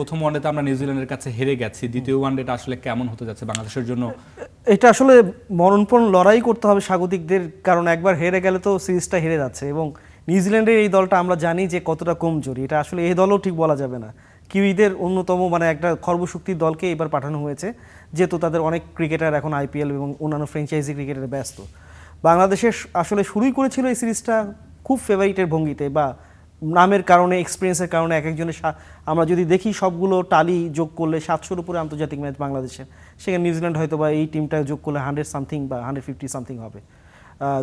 প্রথম ওয়ানডেতে আমরা নিউজিল্যান্ডের কাছে হেরে গেছি, দ্বিতীয় ওয়ানডেটা আসলে কেমন হতে যাচ্ছে বাংলাদেশের জন্য? এটা আসলে মরণপণ লড়াই করতে হবে স্বাগতিকদের, কারণ একবার হেরে গেলে তো সিরিজটা হেরে যাচ্ছে। এবং নিউজিল্যান্ডের এই দলটা আমরা জানি যে কতটা কমজোরি, এটা আসলে এই দলও ঠিক বলা যাবে না। কিউইদের অন্যতম একটা খর্বশক্তির দলকে এবার পাঠানো হয়েছে, যেহেতু তাদের অনেক ক্রিকেটার এখন আইপিএল এবং অন্যান্য ফ্র্যাঞ্চাইজি ক্রিকেটের ব্যস্ত। বাংলাদেশের আসলে শুরুই করেছিল এই সিরিজটা খুব ফেভারিটের ভঙ্গিতে, বা নামের কারণে, এক্সপিরিয়েন্সের কারণে। এক একজনের আমরা যদি দেখি সবগুলো টালি যোগ করলে 700-র উপরে আন্তর্জাতিক ম্যাচ বাংলাদেশের, সেখানে নিউজিল্যান্ড হয়তো বা এই টিমটা যোগ করলে 100 সামথিং বা 150 সামথিং হবে,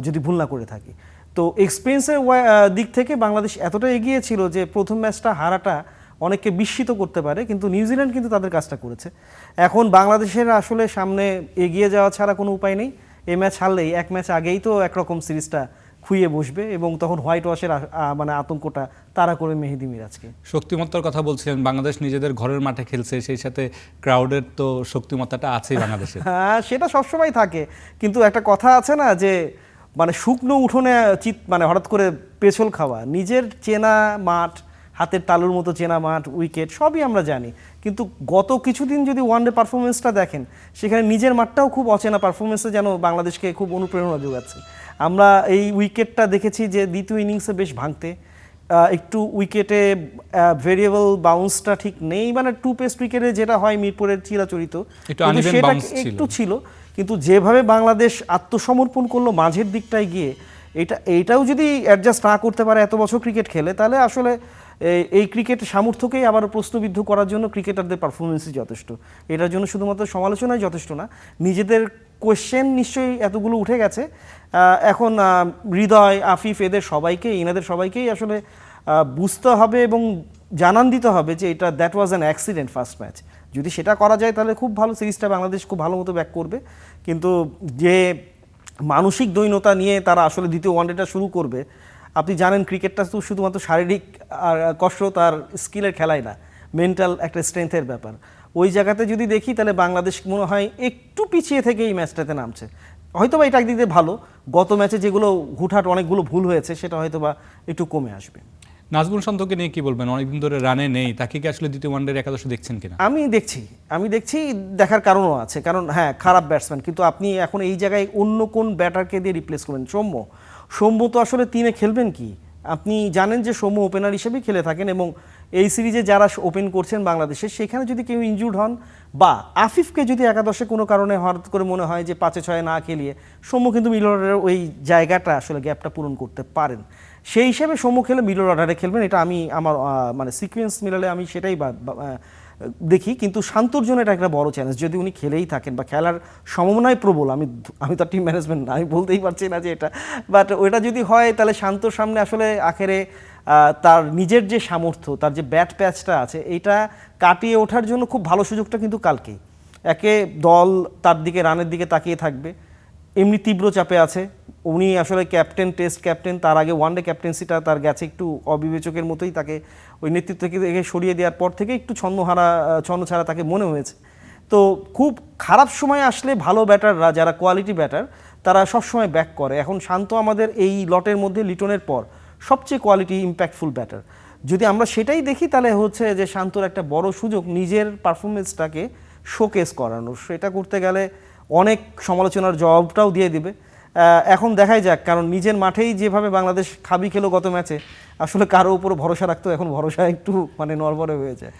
যদি ভুল না করে থাকি। তো এক্সপিরিয়েন্সের দিক থেকে বাংলাদেশ এতটা এগিয়ে ছিল যে প্রথম ম্যাচটা হারাটা অনেককে বিস্মিত করতে পারে, কিন্তু নিউজিল্যান্ড কিন্তু তাদের কাজটা করেছে। এখন বাংলাদেশের আসলে সামনে এগিয়ে যাওয়া ছাড়া কোনো উপায় নেই। এই ম্যাচ হারলেই এক ম্যাচ আগেই তো একরকম সিরিজটা খুইয়ে বসবে, এবং তখন হোয়াইট ওয়াশের আতঙ্কটা তারা করে মেহেদী মিরাজকে। শক্তিমত্তার কথা বলছিলেন, বাংলাদেশ নিজেদের ঘরের মাঠে খেলছে, সেই সাথে ক্রাউডের তো শক্তিমত্তাটা আছেই বাংলাদেশে। হ্যাঁ, সেটা সবসময় থাকে, কিন্তু একটা কথা আছে না যে শুকনো উঠোনে হঠাৎ করে পেছল খাওয়া। নিজের চেনা মাঠ, হাতের তালুর মতো চেনা মাঠ, উইকেট সবই আমরা জানি, কিন্তু গত কিছুদিন যদি ওয়ানডে পারফরমেন্সটা দেখেন, সেখানে নিজের মাঠটাও খুব অচেনা পারফরমেন্সে যেন বাংলাদেশকে খুব অনুপ্রেরণা যোগাচ্ছে। আমরা এই উইকেটটা দেখেছি যে দ্বিতীয় ইনিংসে বেশ ভাঙতে, একটু উইকেটে ভেরিয়েবল বাউন্সটা ঠিক নেই, টু পেস্ট উইকেটে যেটা হয় মিরপুরের চিরাচরিত, সেটা একটু ছিল। কিন্তু যেভাবে বাংলাদেশ আত্মসমর্পণ করলো মাঝের দিকটায় গিয়ে, এইটাও যদি অ্যাডজাস্ট না করতে পারে এত বছর ক্রিকেট খেলে, তাহলে আসলে এই ক্রিকেট সামর্থ্যকেই আবার প্রশ্নবিদ্ধ করার জন্য ক্রিকেটারদের পারফরমেন্সই যথেষ্ট। এটার জন্য শুধুমাত্র সমালোচনাই যথেষ্ট না, নিজেদের কোয়েশ্চেন নিশ্চয়ই এতগুলো উঠে গেছে। এখন হৃদয়, আফিফ, এনাদের সবাইকেই আসলে বুঝতে হবে এবং জানান দিতে হবে যে এটা that was an accident first match. যদি সেটা করা যায় তাহলে খুব ভালো, সিরিজটা বাংলাদেশ খুব ভালো মতো ব্যাক করবে। কিন্তু যে মানসিক দৈন্যতা নিয়ে তারা আসলে দ্বিতীয় ওয়ানডেটা শুরু করবে, আপনি জানেন ক্রিকেটটা তো শুধুমাত্র শারীরিক কসরত আর স্কিলের খেলাই না, মেন্টাল একটা স্ট্রেংথের ব্যাপার। ওই জায়গাতে যদি দেখি তাহলে বাংলাদেশ মনে হয় একটু পিছিয়ে থেকে এই ম্যাচটাতে নামছে। হয়তো বা এটা একদিক দিয়ে ভালো, গত ম্যাচে যেগুলো হুটহাট অনেকগুলো ভুল হয়েছে সেটা হয়তো বা একটু কমে আসবে। নাজমুল শান্তকে নিয়ে কি বলবেন? অনেকদিন ধরে রানে নেই, তাকে কি আসলে দ্বিতীয় ওয়ানডের একাদশে দেখছেন কিনা? আমি দেখছি, দেখার কারণও আছে, কারণ হ্যাঁ, খারাপ ব্যাটসম্যান, কিন্তু আপনি এখন এই জায়গায় অন্য কোন ব্যাটারকে দিয়ে রিপ্লেস করবেন? সৌম্য তো আসলে টিমে খেলবেন কি? আপনি জানেন যে সৌম্য ওপেনার হিসেবেই খেলে থাকেন, এবং এই সিরিজে যারা ওপেন করছেন বাংলাদেশের, সেখানে যদি কেউ ইনজুর্ড হন বা আফিফকে যদি একাদশে কোনো কারণে হঠাৎ করে মনে হয় যে 5-6 না খেলিয়ে, সৌম্য কিন্তু মিডল অর্ডারের ওই জায়গাটা আসলে গ্যাপটা পূরণ করতে পারেন। সেই হিসেবে সৌম্য খেলে মিডল অর্ডারে খেলবেন, এটা আমি আমার সিকোয়েন্স মিলালে আমি সেটাই দেখি। কিন্তু শান্তর জন্য এটা একটা বড় চ্যালেঞ্জ, যদি উনি খেলেই থাকেন বা খেলার সম্ভাবনাই প্রবল। আমি তো টিম ম্যানেজমেন্ট না, আমি বলতেই পারছি না যে এটা, বাট ওটা যদি হয় তাহলে শান্তর সামনে আসলে আখেরে তার নিজের যে সামর্থ্য, তার যে ব্যাট প্যাচটা আছে, এইটা কাটিয়ে ওঠার জন্য খুব ভালো সুযোগটা কিন্তু কালকেই। দল তার দিকে, রানের দিকে তাকিয়ে থাকবে, এমনি তীব্র চাপে আছে। উনি আসলে ক্যাপ্টেন, টেস্ট ক্যাপ্টেন, তার আগে ওয়ানডে ক্যাপ্টেন্সিটা তার গেছে একটু অবিবেচকের মতোই। তাকে ওই নেতৃত্ব থেকে সরিয়ে দেওয়ার পর থেকে একটু ছন্ন ছাড়া তাকে মনে হয়েছে। তো খুব খারাপ সময় আসলে ভালো ব্যাটাররা, যারা কোয়ালিটি ব্যাটার, তারা সবসময় ব্যাক করে। এখন শান্ত আমাদের এই লটের মধ্যে লিটনের পর সবচেয়ে কোয়ালিটি ইম্প্যাক্টফুল ব্যাটার। যদি আমরা সেটাই দেখি তাহলে হচ্ছে যে শান্তর একটা বড় সুযোগ নিজের পারফরমেন্সটাকে শোকেস করানোর। সেটা করতে গেলে অনেক সমালোচনার জবাবটাও দিয়ে দিবে। এখন দেখাই যাক, কারণ নিজের মাঠেই যেভাবে বাংলাদেশ খাবি খেলো গত ম্যাচে, আসলে কারো উপর ভরসা রাখতো এখন ভরসা একটু নড়বড়ে হয়ে যায়।